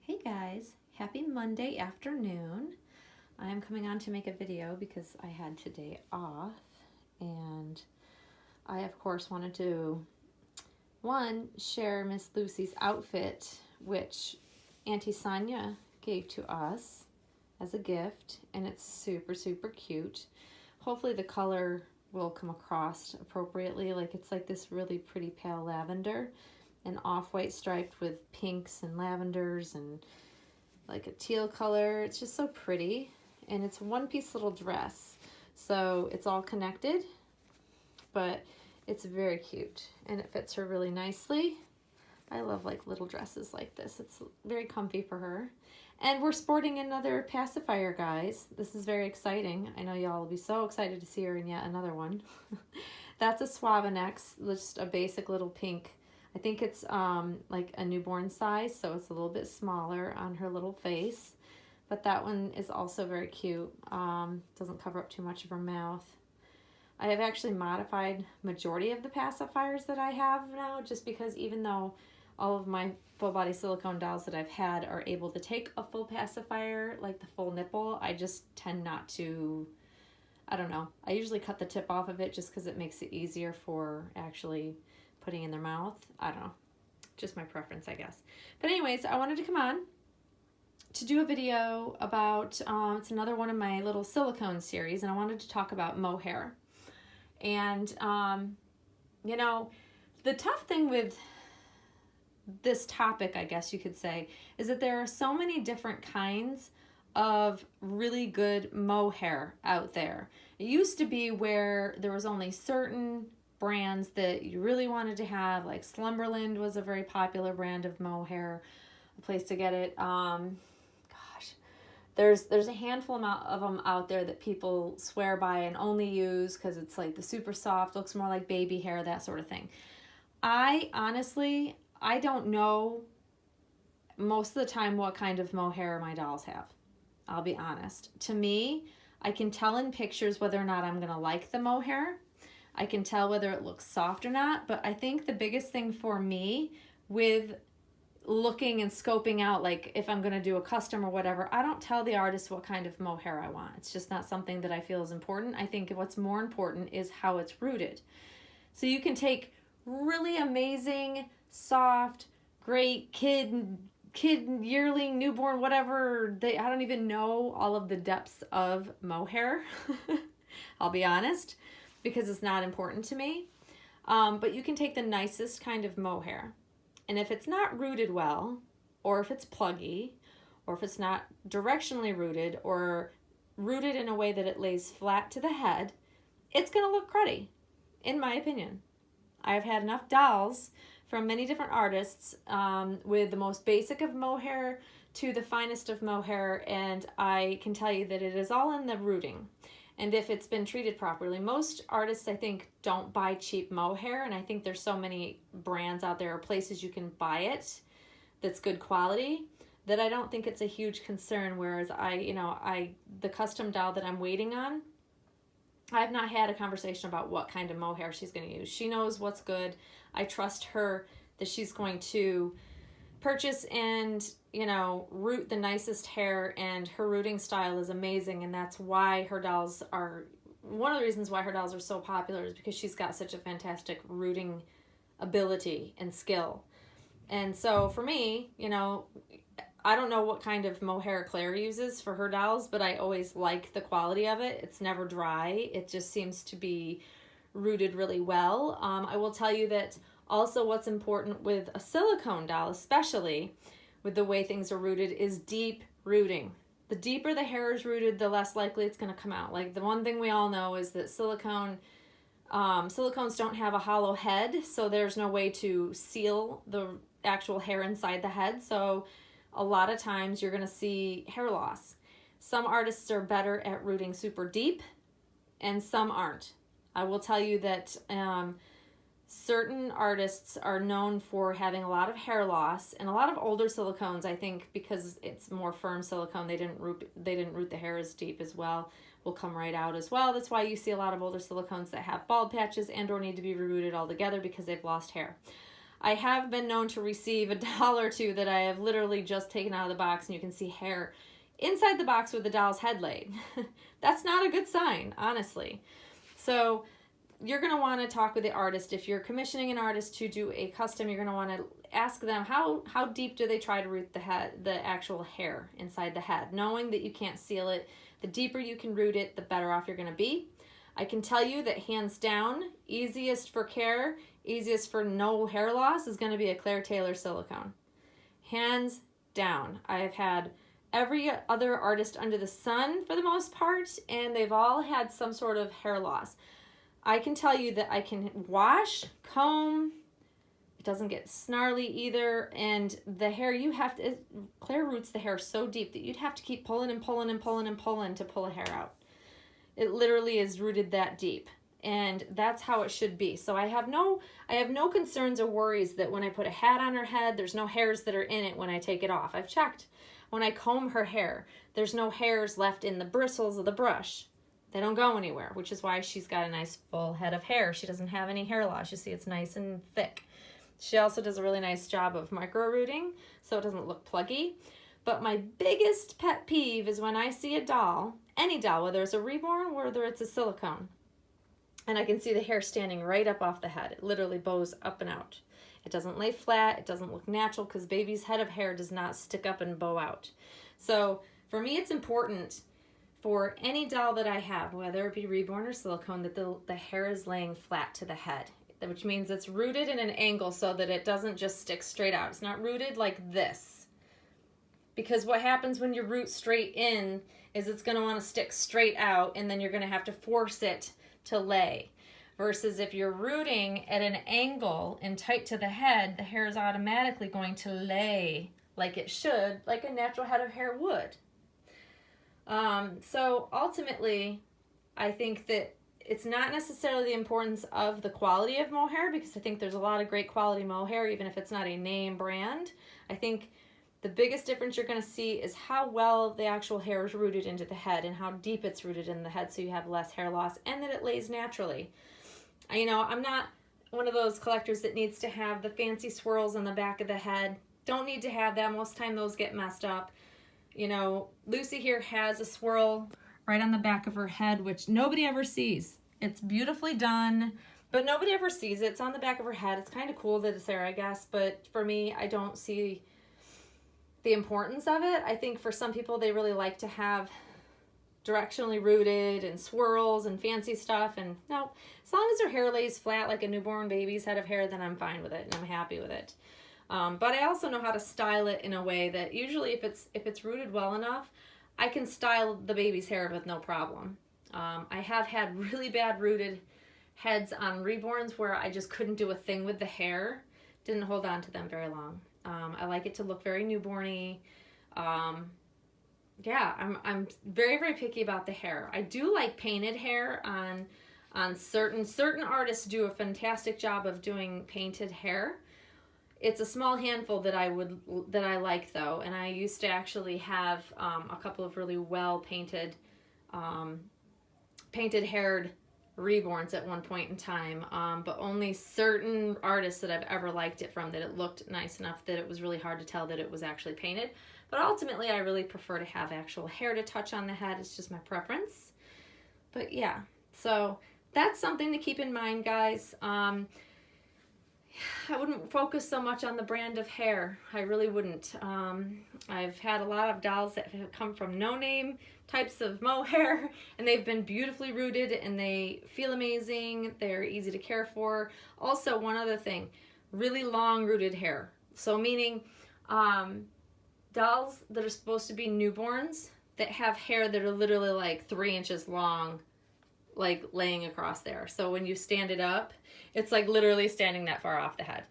Hey guys, happy Monday afternoon. I'm coming on to make a video because I had today off, and I of course wanted to share Miss Lucy's outfit, which Auntie Sonia gave to us as a gift, and it's super cute. Hopefully the color will come across appropriately. It's like this really pretty pale lavender and off-white striped with pinks and lavenders and like a teal color. It's just so pretty, and it's a one-piece little dress, so it's all connected, but it's very cute and it fits her really nicely. I love like little dresses like this. It's very comfy for her. And we're sporting another pacifier, guys. This is very exciting. I know y'all will be so excited to see her in yet another one. That's a Suavenex, just a basic little pink. I think it's like a newborn size, so it's a little bit smaller on her little face. But that one is also very cute. Doesn't cover up too much of her mouth. I have actually modified majority of the pacifiers that I have now, just because even though all of my full body silicone dolls that I've had are able to take a full pacifier, like the full nipple, I just tend not to, I don't know. I usually cut the tip off of it just because it makes it easier for actually putting in their mouth. I don't know. Just my preference, I guess. But anyways, I wanted to come on to do a video about, it's another one of my little silicone series, and I wanted to talk about mohair. And, you know, the tough thing with this topic, I guess you could say, is that there are so many different kinds of really good mohair out there. It used to be where there was only certain brands that you really wanted to have, like Slumberland was a very popular brand of mohair, a place to get it. There's a handful of them out there that people swear by and only use because it's like the super soft, looks more like baby hair, that sort of thing. I honestly don't know most of the time what kind of mohair my dolls have. I'll be honest. To me, I can tell in pictures whether or not I'm going to like the mohair. I can tell whether it looks soft or not, but I think the biggest thing for me with looking and scoping out, like if I'm going to do a custom or whatever, I don't tell the artist what kind of mohair I want. It's just not something that I feel is important. I think what's more important is how it's rooted. So you can take really amazing, soft, great kid, yearling, newborn, whatever. I don't even know all of the depths of mohair. I'll be honest, because it's not important to me. But you can take the nicest kind of mohair. And if it's not rooted well, or if it's pluggy, or if it's not directionally rooted, or rooted in a way that it lays flat to the head, it's going to look cruddy, in my opinion. I've had enough dolls from many different artists with the most basic of mohair to the finest of mohair, and I can tell you that it is all in the rooting. And if it's been treated properly. Most artists, I think, don't buy cheap mohair, and I think there's so many brands out there or places you can buy it that's good quality that I don't think it's a huge concern. Whereas the custom doll that I'm waiting on, I've not had a conversation about what kind of mohair she's going to use. She knows what's good. I trust her that she's going to purchase and root the nicest hair, and her rooting style is amazing, and that's why her dolls are, one of the reasons why her dolls are so popular is because she's got such a fantastic rooting ability and skill. And so for me, I don't know what kind of mohair Claire uses for her dolls, but I always like the quality of it. It's never dry. It just seems to be rooted really well. I will tell you that also what's important with a silicone doll, especially with the way things are rooted, is deep rooting. The deeper the hair is rooted, the less likely it's going to come out. Like the one thing we all know is that silicones don't have a hollow head, so there's no way to seal the actual hair inside the head. So a lot of times you're going to see hair loss. Some artists are better at rooting super deep, and some aren't. I will tell you that certain artists are known for having a lot of hair loss, and a lot of older silicones, I think, because it's more firm silicone, they didn't root the hair as deep as well, will come right out as well. That's why you see a lot of older silicones that have bald patches and or need to be rooted altogether because they've lost hair. I have been known to receive a doll or two that I have literally just taken out of the box, and you can see hair inside the box where the doll's head laid. That's not a good sign, honestly. So you're going to want to talk with the artist. If you're commissioning an artist to do a custom, you're going to want to ask them how deep do they try to root the actual hair inside the head, knowing that you can't seal it. The deeper you can root it, the better off you're going to be. I can tell you that hands down, easiest for care, easiest for no hair loss is going to be a Claire Taylor silicone. Hands down. I've had every other artist under the sun for the most part, and they've all had some sort of hair loss. I can tell you that I can wash, comb, it doesn't get snarly either, and the hair Claire roots the hair so deep that you'd have to keep pulling and pulling and pulling and pulling to pull a hair out. It literally is rooted that deep, and that's how it should be. So I have no concerns or worries that when I put a hat on her head, there's no hairs that are in it when I take it off. I've checked. When I comb her hair, there's no hairs left in the bristles of the brush. They don't go anywhere, which is why she's got a nice full head of hair. She doesn't have any hair loss. You see, it's nice and thick. She also does a really nice job of micro rooting, so it doesn't look pluggy. But my biggest pet peeve is when I see a doll, any doll, whether it's a reborn or whether it's a silicone, and I can see the hair standing right up off the head. It literally bows up and out. It doesn't lay flat. It doesn't look natural because baby's head of hair does not stick up and bow out. So for me, it's important for any doll that I have, whether it be reborn or silicone, that the hair is laying flat to the head, which means it's rooted in an angle so that it doesn't just stick straight out. It's not rooted like this. Because what happens when you root straight in is it's going to want to stick straight out, and then you're going to have to force it to lay. Versus if you're rooting at an angle and tight to the head, the hair is automatically going to lay like it should, like a natural head of hair would. So ultimately, I think that it's not necessarily the importance of the quality of mohair, because I think there's a lot of great quality mohair, even if it's not a name brand. I think the biggest difference you're going to see is how well the actual hair is rooted into the head and how deep it's rooted in the head, so you have less hair loss and that it lays naturally. You know, I'm not one of those collectors that needs to have the fancy swirls on the back of the head. Don't need to have that. Most of the time those get messed up. You know, Lucy here has a swirl right on the back of her head, which nobody ever sees. It's beautifully done, but nobody ever sees it. It's on the back of her head. It's kind of cool that it's there, I guess, but for me, I don't see the importance of it. I think for some people, they really like to have directionally rooted and swirls and fancy stuff, and no, as long as her hair lays flat like a newborn baby's head of hair, then I'm fine with it and I'm happy with it. But I also know how to style it in a way that usually if it's rooted well enough, I can style the baby's hair with no problem. I have had really bad rooted heads on reborns where I just couldn't do a thing with the hair. Didn't hold on to them very long. I like it to look very newborny. Yeah, I'm very, very picky about the hair. I do like painted hair on certain artists do a fantastic job of doing painted hair. It's a small handful that I like though, and I used to actually have a couple of really well painted haired reborns at one point in time, but only certain artists that I've ever liked it from, that it looked nice enough that it was really hard to tell that it was actually painted. But ultimately I really prefer to have actual hair to touch on the head. It's just my preference. But yeah, so that's something to keep in mind, guys. I wouldn't focus so much on the brand of hair. I really wouldn't. I've had a lot of dolls that have come from no-name types of mohair, and they've been beautifully rooted, and they feel amazing. They're easy to care for. Also, one other thing, really long rooted hair. So meaning dolls that are supposed to be newborns that have hair that are literally like 3 inches long, like laying across there. So when you stand it up, it's like literally standing that far off the head.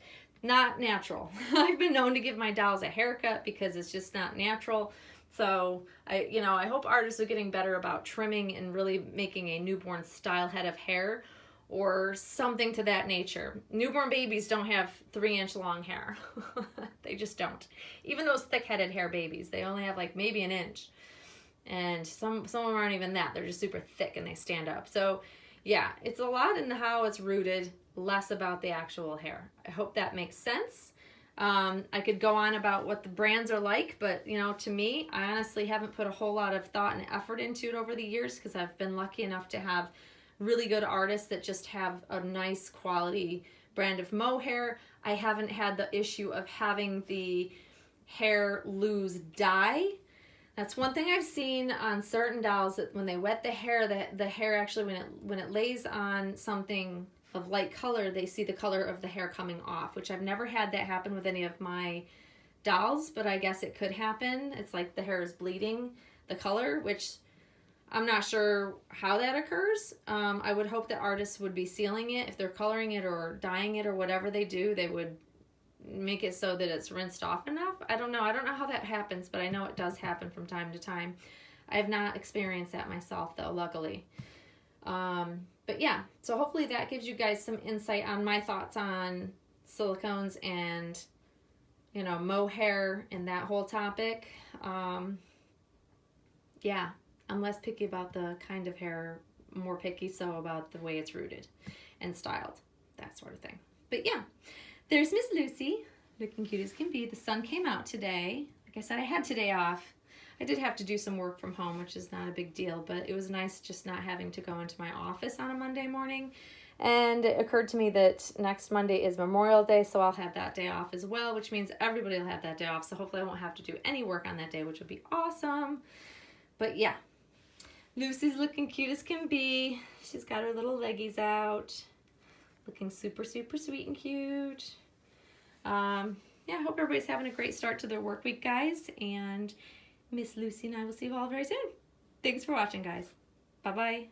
Not natural. I've been known to give my dolls a haircut because it's just not natural. So I hope artists are getting better about trimming and really making a newborn style head of hair or something to that nature. Newborn babies don't have 3-inch long hair. They just don't. Even those thick-headed hair babies, they only have like maybe 1 inch. And some of them aren't even that. They're just super thick and they stand up. So Yeah, it's a lot in how it's rooted, less about the actual hair. I hope that makes sense. I could go on about what the brands are like, but you know, to me, I honestly haven't put a whole lot of thought and effort into it over the years because I've been lucky enough to have really good artists that just have a nice quality brand of mohair. I haven't had the issue of having the hair lose dye. That's one thing I've seen on certain dolls, that when they wet the hair actually, when it lays on something of light color, they see the color of the hair coming off, which I've never had that happen with any of my dolls, but I guess it could happen. It's like the hair is bleeding the color, which I'm not sure how that occurs. I would hope that artists would be sealing it. If they're coloring it or dyeing it or whatever they do, they would make it so that it's rinsed off enough. I don't know how that happens, but I know it does happen from time to time. I have not experienced that myself though, luckily. But yeah, so hopefully that gives you guys some insight on my thoughts on silicones and, you know, mohair and that whole topic. Yeah, I'm less picky about the kind of hair, more picky so about the way it's rooted and styled, that sort of thing. But yeah, there's Miss Lucy, looking cute as can be. The sun came out today. Like I said, I had today off. I did have to do some work from home, which is not a big deal, but it was nice just not having to go into my office on a Monday morning. And it occurred to me that next Monday is Memorial Day, so I'll have that day off as well, which means everybody will have that day off, so hopefully I won't have to do any work on that day, which would be awesome. But yeah, Lucy's looking cute as can be. She's got her little leggies out, looking super, super sweet and cute. Yeah, I hope everybody's having a great start to their work week, guys, and Miss Lucy and I will see you all very soon. Thanks for watching, guys. Bye-bye.